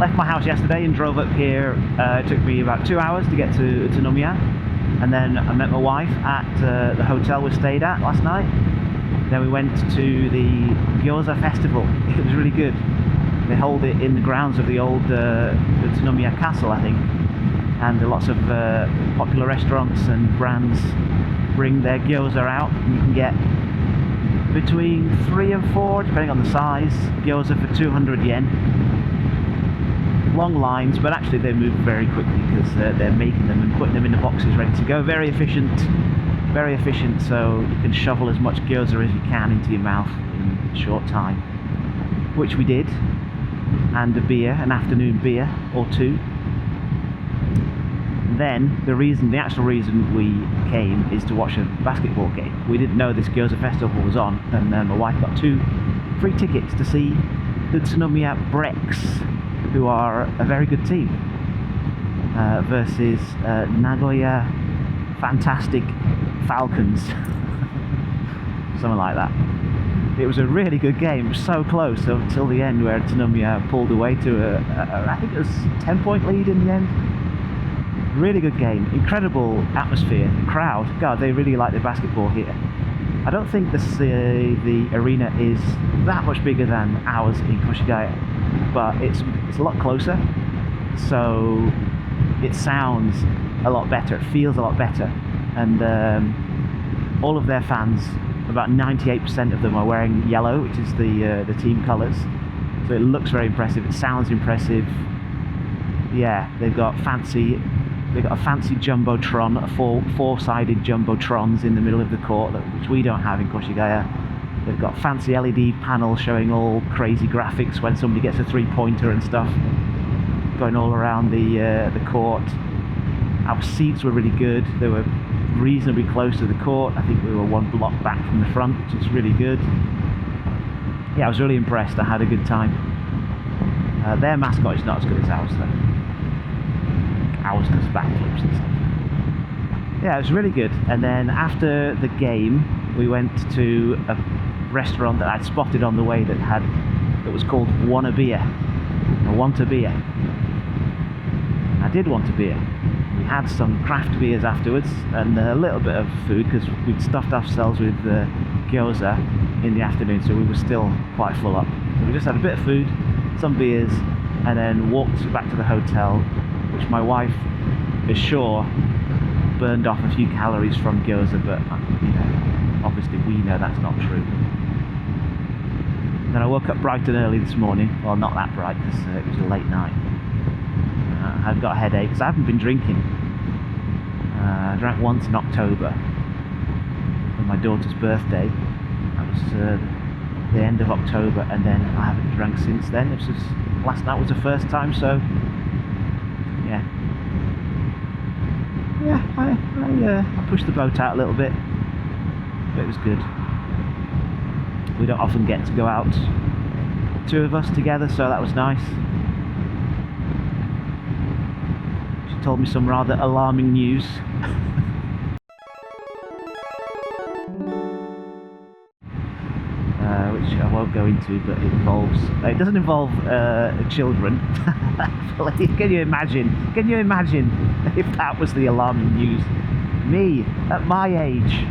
left my house yesterday and drove up here. It took me about 2 hours to get to Utsunomiya, and then I met my wife at the hotel we stayed at last night. Then we went to the Gyoza festival. It was really good. They hold it in the grounds of the old Utsunomiya castle, I think, and lots of popular restaurants and brands bring their gyoza out, and you can get between 3 and 4, depending on the size, gyoza for 200 yen. Long lines, but actually they move very quickly because they're making them and putting them in the boxes ready to go. Very efficient, so you can shovel as much gyoza as you can into your mouth in a short time, which we did, and a beer, an afternoon beer or two. Then the actual reason we came is to watch a basketball game. We didn't know this Gyoza festival was on, and my wife got 2 free tickets to see Utsunomiya Brex, who are a very good team, versus Nagoya Fantastic Falcons, something like that. It was a really good game. It was so close until the end, where Utsunomiya pulled away to I think it was 10-point lead in the end. Really good game, incredible atmosphere, crowd. God, they really like the basketball here. I don't think the arena is that much bigger than ours in Koshigaya, but it's a lot closer, so it sounds a lot better, it feels a lot better, and all of their fans, about 98% of them, are wearing yellow, which is the team colours, so it looks very impressive, it sounds impressive. Yeah, they've got a fancy jumbotron, four-sided jumbotrons in the middle of the court, which we don't have in Koshigaya. They've got fancy LED panels showing all crazy graphics when somebody gets a three-pointer and stuff, going all around the court. Our seats were really good. They were reasonably close to the court. I think we were 1 block back from the front, which is really good. Yeah, I was really impressed. I had a good time. Their mascot is not as good as ours, though. Ours does backflips and stuff. Yeah, it was really good. And then after the game, we went to a restaurant that I'd spotted on the way that was called Want a Beer. I want a beer. I did want a beer. We had some craft beers afterwards and a little bit of food because we'd stuffed ourselves with gyoza in the afternoon, so we were still quite full up. So we just had a bit of food, some beers, and then walked back to the hotel, which my wife is sure burned off a few calories from gyoza, but obviously we know that's not true. Then I woke up bright and early this morning. Well, not that bright because it was a late night. I've got a headache because I haven't been drinking. I drank once in October on my daughter's birthday. That was the end of October, and then I haven't drank since then. Last night was the first time, so yeah. I pushed the boat out a little bit, but it was good. We don't often get to go out, 2 of us together, so that was nice. She told me some rather alarming news. Which I won't go into, but it doesn't involve children. Can you imagine if that was the alarming news? Me, at my age.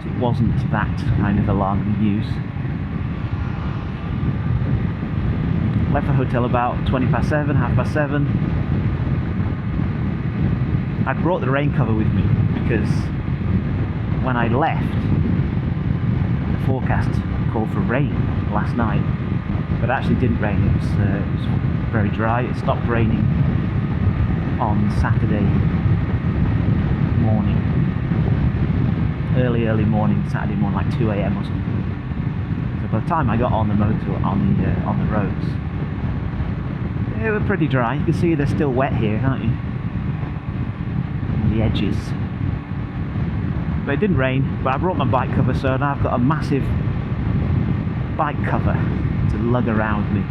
It wasn't that kind of alarming news. Left the hotel about 7:20, 7:30. I brought the rain cover with me because when I left, the forecast called for rain last night, but it actually didn't rain. It was very dry. It stopped raining on Saturday morning, early morning, Saturday morning, like 2 AM or something. So by the time I got on the motor, on the roads, they were pretty dry. You can see they're still wet here, can't you? On the edges. But it didn't rain, but I brought my bike cover, so now I've got a massive bike cover to lug around me,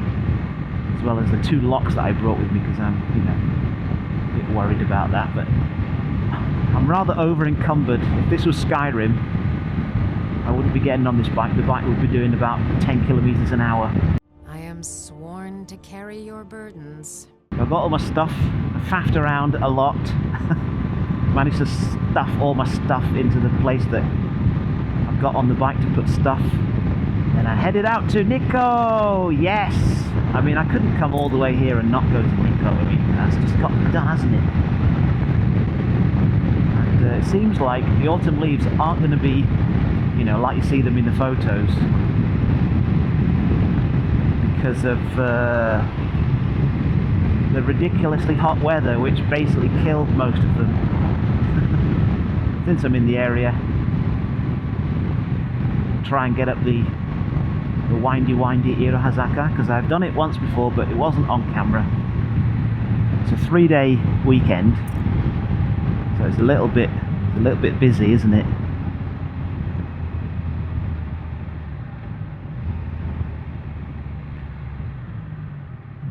as well as the 2 locks that I brought with me because I'm, a bit worried about that. But I'm rather over encumbered. If this was Skyrim, I wouldn't be getting on this bike. The bike would be doing about 10 kilometers an hour. I am sworn to carry your burdens. I've got all my stuff. I faffed around a lot. Managed to stuff all my stuff into the place that I've got on the bike to put stuff. And I headed out to Nikko! Yes! I mean, I couldn't come all the way here and not go to Nikko. I mean, that's just got to be done, hasn't it? And it seems like the autumn leaves aren't going to be, you know, like you see them in the photos. Because of the ridiculously hot weather, which basically killed most of them. Since I'm in the area, try and get up the windy Irohazaka, because I've done it once before, but it wasn't on camera. It's a 3-day weekend, so it's a little bit busy, isn't it?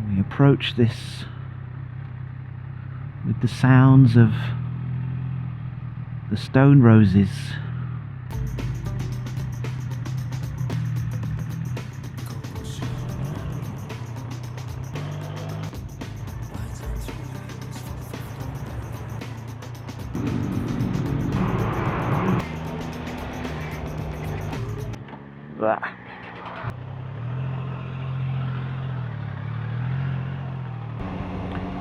We approach this with the sounds of the stone roses. That.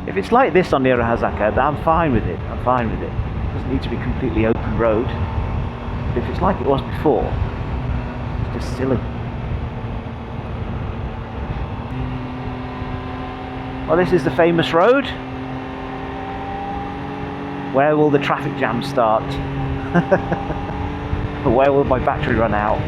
If it's like this on the Irohazaka, I'm fine with it. I'm fine with it. It doesn't need to be completely open road. But if it's like it was before, it's just silly. Well, this is the famous road. Where will the traffic jam start? Where will my battery run out?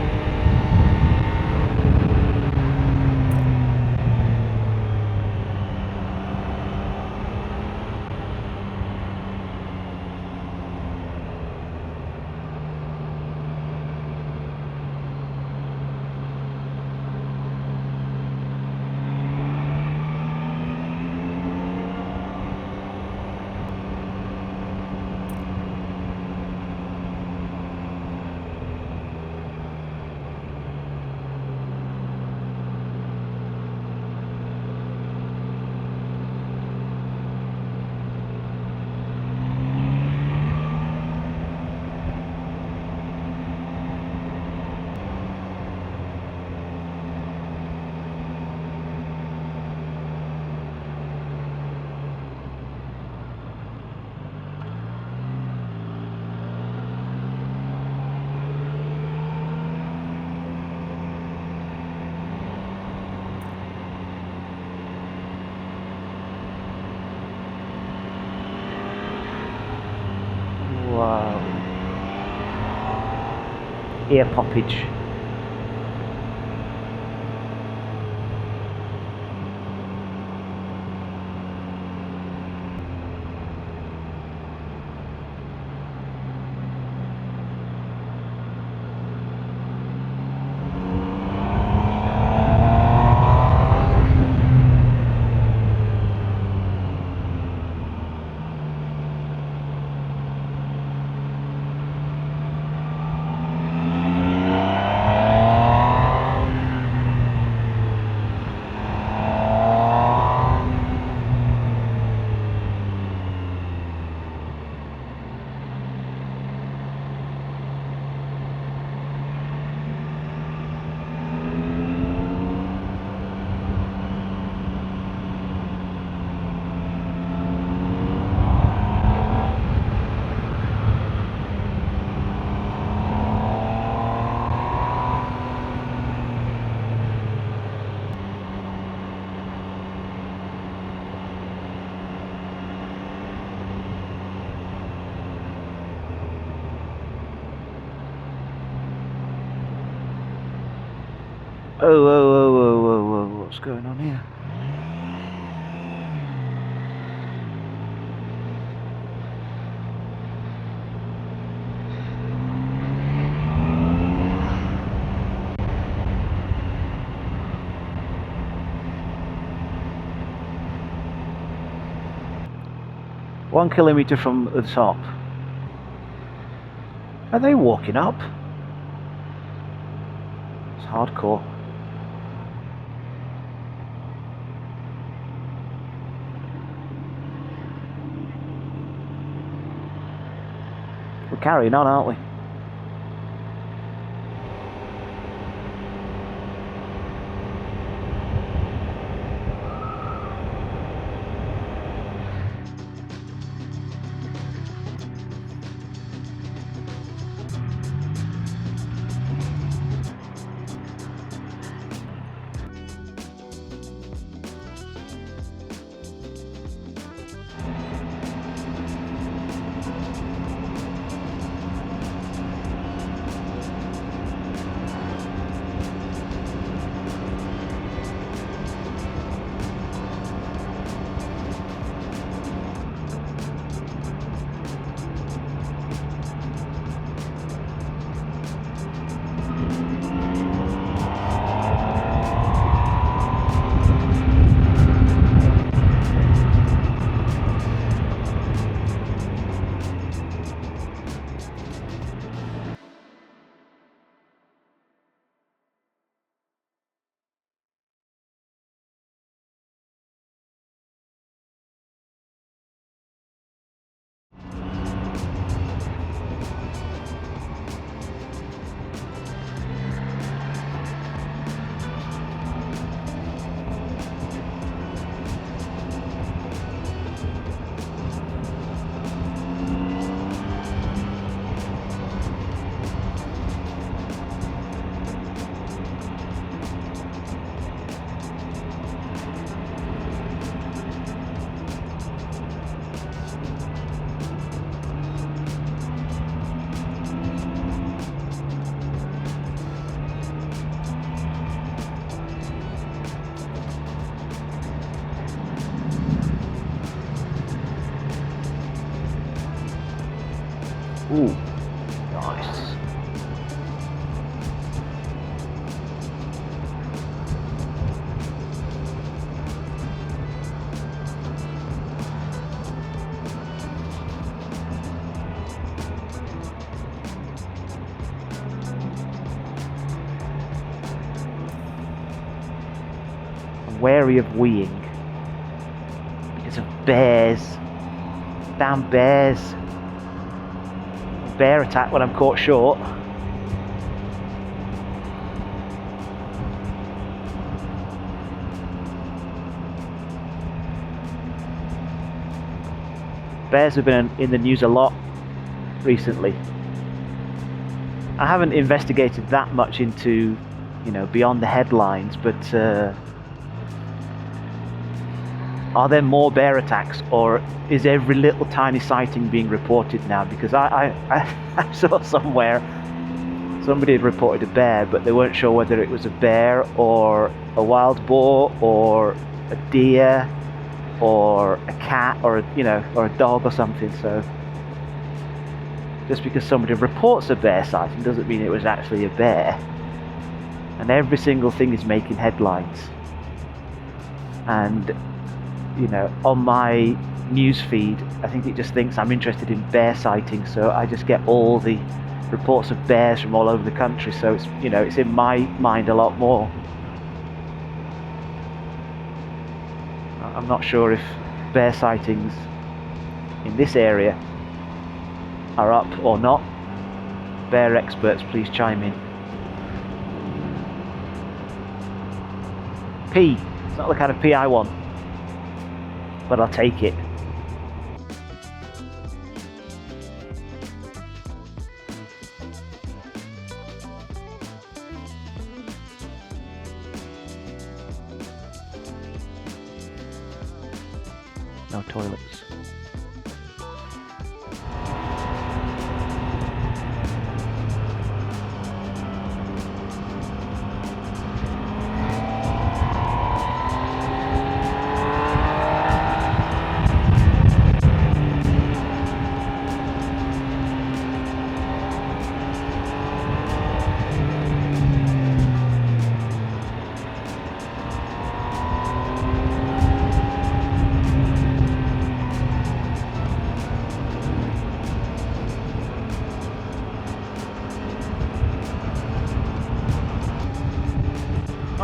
Wow. Ear poppage. Oh, what's going on here? One kilometre from the top. Are they walking up? hardcore. We're carrying on, aren't we? Ooh, nice. I'm wary of weeing because of bears. Damn bears. Bear attack when I'm caught short. Bears have been in the news a lot recently. I haven't investigated that much into, you know, beyond the headlines, but are there more bear attacks, or is every little tiny sighting being reported now? Because I saw somewhere somebody had reported a bear, but they weren't sure whether it was a bear or a wild boar or a deer or a cat or or a dog or something. So just because somebody reports a bear sighting doesn't mean it was actually a bear. And every single thing is making headlines. And on my news feed, I think it just thinks I'm interested in bear sightings, so I just get all the reports of bears from all over the country. So it's it's in my mind a lot more. I'm not sure if bear sightings in this area are up or not. Bear experts, please chime in. P. It's not the kind of P I want, but I'll take it. No toilets.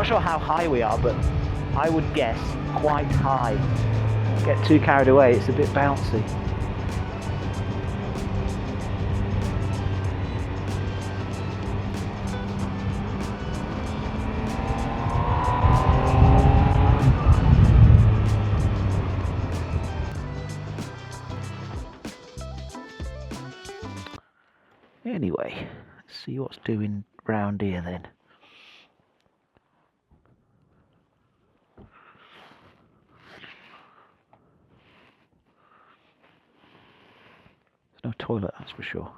not sure how high we are, but I would guess quite high. Get too carried away, it's a bit bouncy. Anyway, let's see what's doing round here then. There's no toilet, that's for sure.